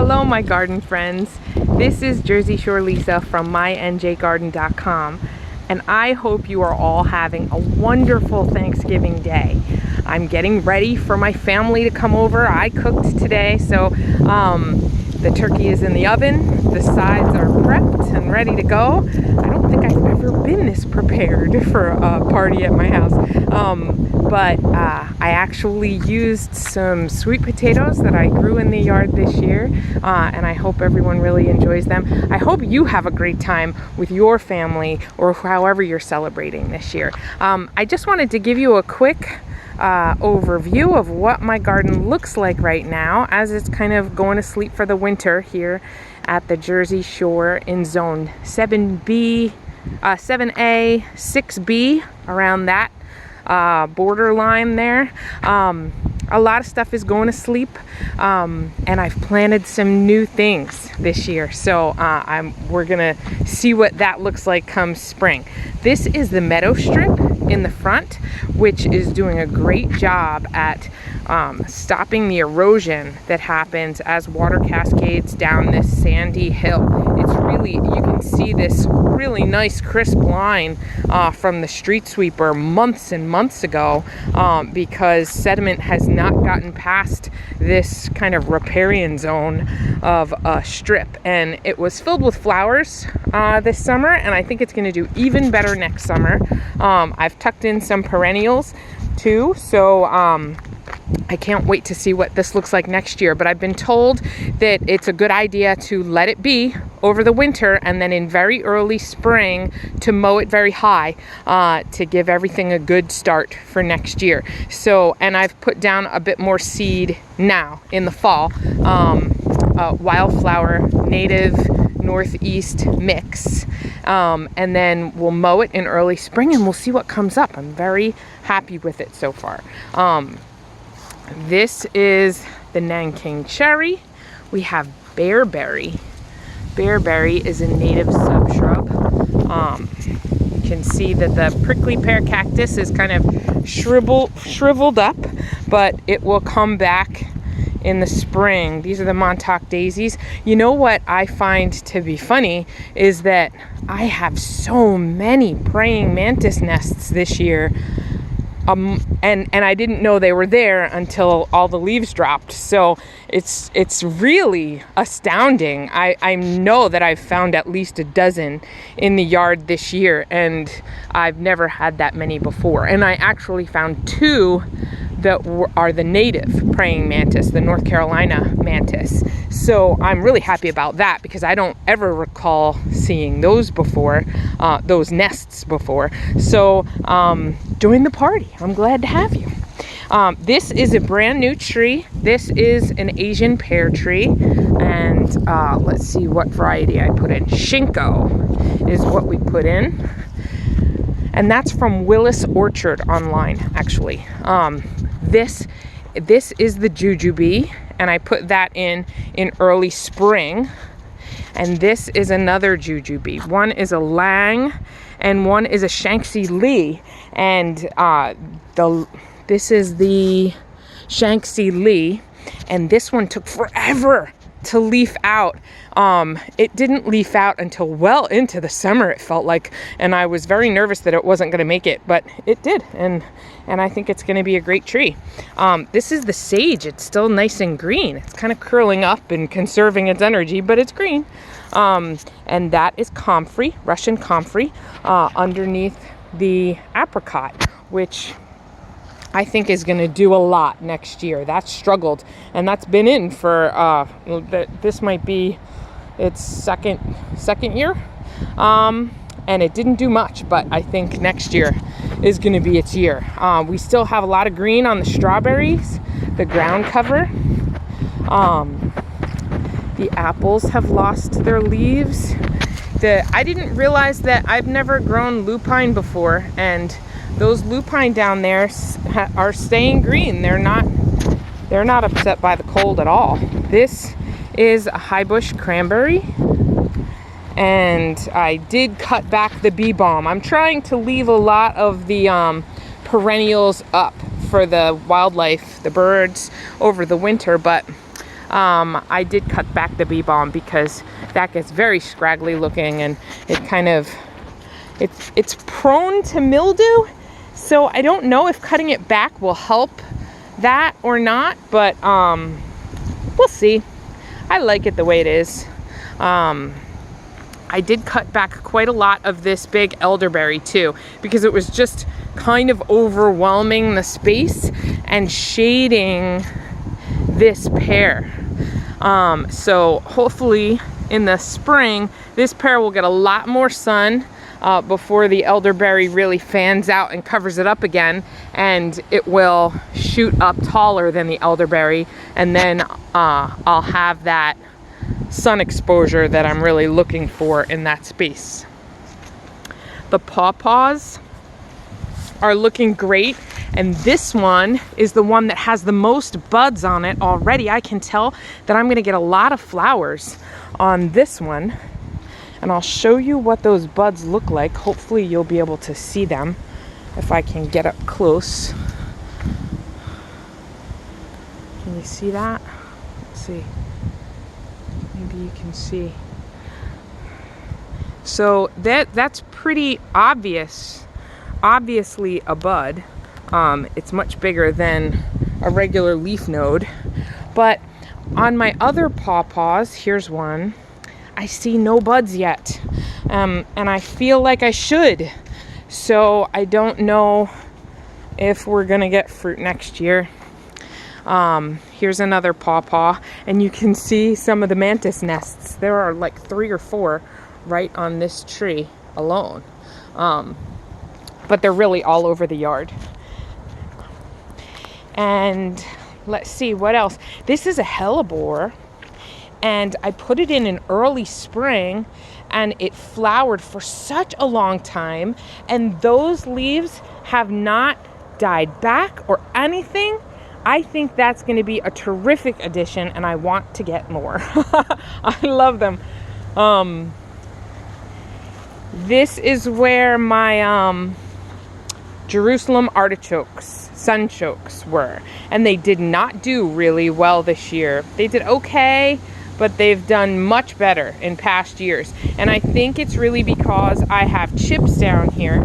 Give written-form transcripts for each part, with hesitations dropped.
Hello, my garden friends. This is Jersey Shore Lisa from MyNJGarden.com, and I hope you are all having a wonderful Thanksgiving day. I'm getting ready for my family to come over. I cooked today, so the turkey is in the oven, the sides are prepped and ready to go. I don't think I've ever been this prepared for a party at my house. But I actually used some sweet potatoes that I grew in the yard this year, and I hope everyone really enjoys them. I hope you have a great time with your family or however you're celebrating this year. I just wanted to give you a quick overview of what my garden looks like right now as it's kind of going to sleep for the winter here at the Jersey Shore in zone 7B, 7A, 6B, around that borderline there. A lot of stuff is going to sleep, and I've planted some new things this year, so we're gonna see what that looks like come spring. This is the meadow strip in the front, which is doing a great job at stopping the erosion that happens as water cascades down this sandy hill. It's really, you can see this really nice crisp line from the street sweeper months and months ago, because sediment has not gotten past this kind of riparian zone of a strip, and it was filled with flowers this summer, and I think it's going to do even better next summer. I've tucked in some perennials too, so I can't wait to see what this looks like next year, but I've been told that it's a good idea to let it be over the winter and then in very early spring to mow it very high to give everything a good start for next year. So, and I've put down a bit more seed now in the fall, wildflower native northeast mix, and then we'll mow it in early spring and we'll see what comes up. I'm very happy with it so far. This is the Nanking cherry. We have bearberry. Bearberry is a native subshrub. You can see that the prickly pear cactus is kind of shriveled up, but it will come back in the spring. These are the Montauk daisies. You know what I find to be funny is that I have so many praying mantis nests this year. And I didn't know they were there until all the leaves dropped. So it's really astounding. I know that I've found at least a dozen in the yard this year, and I've never had that many before. And I actually found two that are the native praying mantis, the North Carolina mantis. So I'm really happy about that because I don't ever recall seeing those before, those nests before. So join the party. I'm glad to have you. This is a brand new tree. This is an Asian pear tree, and let's see what variety I put in. Shinko is what we put in, and that's from Willis Orchard online, actually. This is the jujube, and I put that in early spring. And this is another jujube. One is a Lang, and one is a Shanxi Li. And this is the Shanxi Li, and this one took forever to leaf out. It didn't leaf out until well into the summer, it felt like, and I was very nervous that it wasn't going to make it, but it did, and I think it's going to be a great tree. This is the sage. It's still nice and green. It's kind of curling up and conserving its energy, but it's green. And that is comfrey, Russian comfrey, underneath the apricot, which I think is going to do a lot next year. That's struggled, and that's been in for this might be its second year, and it didn't do much, but I think next year is going to be its year. We still have a lot of green on the strawberries, the ground cover. The apples have lost their leaves. I didn't realize that I've never grown lupine before, and those lupine down there are staying green. They're not upset by the cold at all. This is a high bush cranberry, and I did cut back the bee balm. I'm trying to leave a lot of the perennials up for the wildlife, the birds, over the winter, but I did cut back the bee balm because that gets very scraggly looking, and it kind of, it's prone to mildew. So I don't know if cutting it back will help that or not, but we'll see. I like it the way it is. I did cut back quite a lot of this big elderberry too, because it was just kind of overwhelming the space and shading this pear. So hopefully in the spring, this pear will get a lot more sun before the elderberry really fans out and covers it up again, and it will shoot up taller than the elderberry, and then I'll have that sun exposure that I'm really looking for in that space. The pawpaws are looking great, and this one is the one that has the most buds on it already. I can tell that I'm gonna get a lot of flowers on this one, and I'll show you what those buds look like. Hopefully you'll be able to see them if I can get up close. Can you see that? Let's see. Maybe you can see. So that's pretty obviously a bud. It's much bigger than a regular leaf node. But on my other pawpaws, here's one, I see no buds yet. And I feel like I should. So I don't know if we're gonna get fruit next year. Here's another pawpaw, and you can see some of the mantis nests. There are like 3 or 4 right on this tree alone. But they're really all over the yard. And let's see what else. This is a hellebore, and I put it in early spring, and it flowered for such a long time, and those leaves have not died back or anything. I think that's going to be a terrific addition, and I want to get more. I love them. This is where my Jerusalem artichokes, sunchokes were, and they did not do really well this year. They did okay, but they've done much better in past years. And I think it's really because I have chips down here,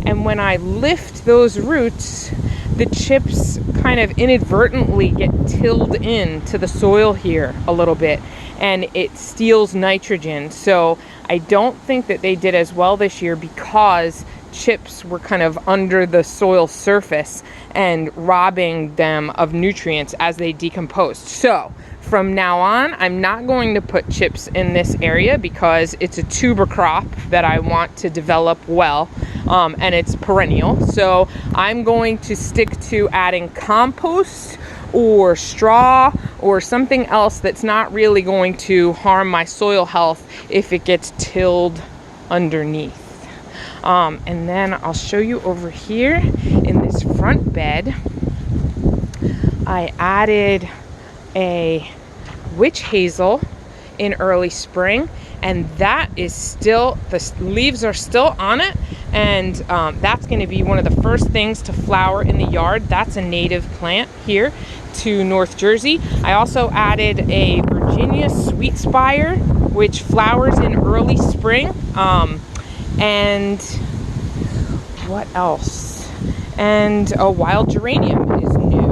and when I lift those roots, the chips kind of inadvertently get tilled into the soil here a little bit, and it steals nitrogen. So I don't think that they did as well this year because chips were kind of under the soil surface and robbing them of nutrients as they decomposed. So from now on, I'm not going to put chips in this area because it's a tuber crop that I want to develop well, and it's perennial. So I'm going to stick to adding compost or straw or something else that's not really going to harm my soil health if it gets tilled underneath. And then I'll show you over here in this front bed, I added a witch hazel in early spring, and that is still, the leaves are still on it, and that's going to be one of the first things to flower in the yard. That's a native plant here to North Jersey. I also added a Virginia sweet spire, which flowers in early spring, and what else? And a wild geranium is new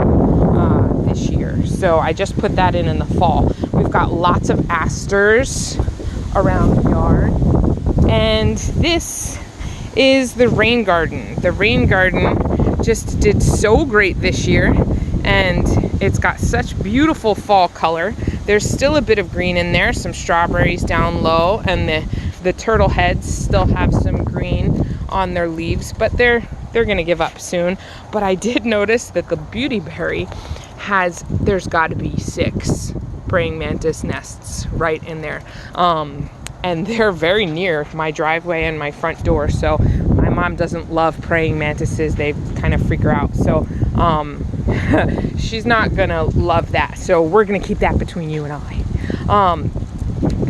this year, so I just put that in the fall. We've got lots of asters around the yard, and this is the rain garden. The rain garden just did so great this year, and it's got such beautiful fall color. There's still a bit of green in there, some strawberries down low, and the turtle heads still have some green on their leaves, but they're gonna give up soon. But I did notice that the beautyberry there's got to be 6 praying mantis nests right in there, and they're very near my driveway and my front door. So my mom doesn't love praying mantises. They kind of freak her out. So she's not gonna love that. So we're gonna keep that between you and I.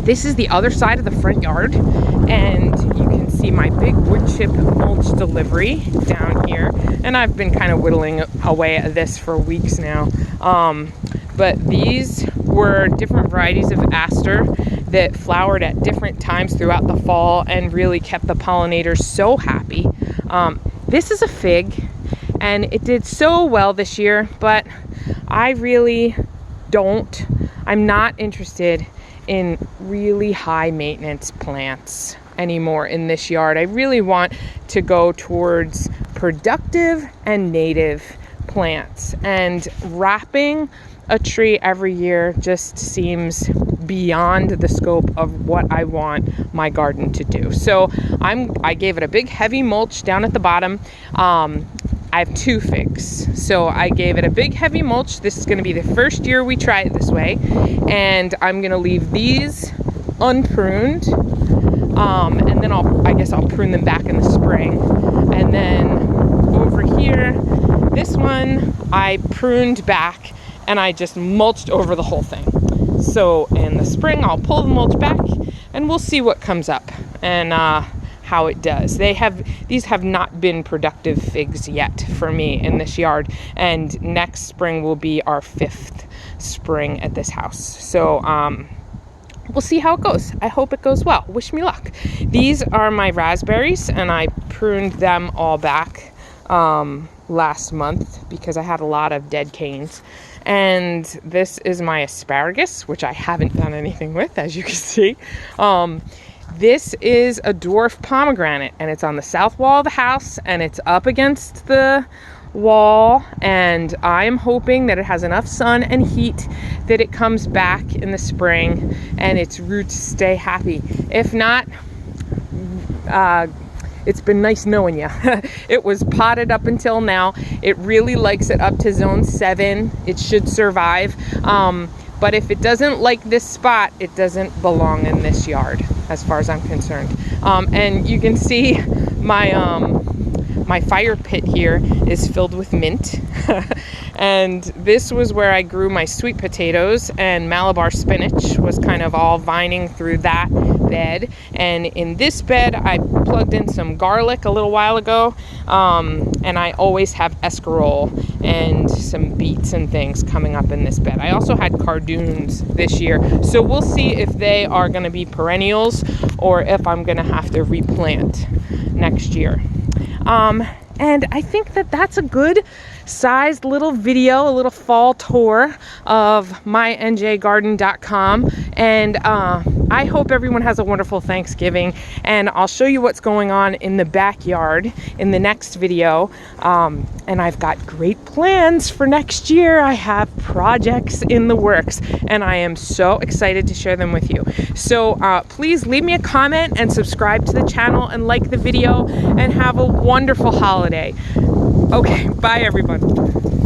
This is the other side of the front yard, and you can see my big wood chip mulch delivery down here, and I've been kind of whittling away at this for weeks now. But these were different varieties of aster that flowered at different times throughout the fall and really kept the pollinators so happy. This is a fig, and it did so well this year, but I really I'm not interested in really high maintenance plants anymore in this yard. I really want to go towards productive and native plants, and wrapping a tree every year just seems beyond the scope of what I want my garden to do. So I gave it a big heavy mulch down at the bottom. I have 2 figs, so I gave it a big heavy mulch. This is going to be the first year we try it this way, and I'm going to leave these unpruned, and then I guess I'll prune them back in the spring. And then over here, this one I pruned back and I just mulched over the whole thing. So in the spring, I'll pull the mulch back and we'll see what comes up and how it does. These have not been productive figs yet for me in this yard, and next spring will be our 5th spring at this house. So we'll see how it goes. I hope it goes well. Wish me luck. These are my raspberries, and I pruned them all back last month because I had a lot of dead canes. And this is my asparagus, which I haven't done anything with, as you can see. This is a dwarf pomegranate, and it's on the south wall of the house, and it's up against the wall, and I'm hoping that it has enough sun and heat that it comes back in the spring and its roots stay happy. If not, it's been nice knowing you. It was potted up until now. It really likes it up to zone 7. It should survive. But if it doesn't like this spot, it doesn't belong in this yard, as far as I'm concerned. And you can see my fire pit here is filled with mint. And this was where I grew my sweet potatoes, and Malabar spinach was kind of all vining through that bed. And in this bed, I plugged in some garlic a little while ago, and I always have escarole and some beets and things coming up in this bed. I also had cardoons this year, so we'll see if they are going to be perennials or if I'm going to have to replant next year. And I think that that's a good sized little video, a little fall tour of MyNJGarden.com. And I hope everyone has a wonderful Thanksgiving, and I'll show you what's going on in the backyard in the next video. And I've got great plans for next year. I have projects in the works, and I am so excited to share them with you. So please leave me a comment and subscribe to the channel and like the video, and have a wonderful holiday. Okay, bye everyone.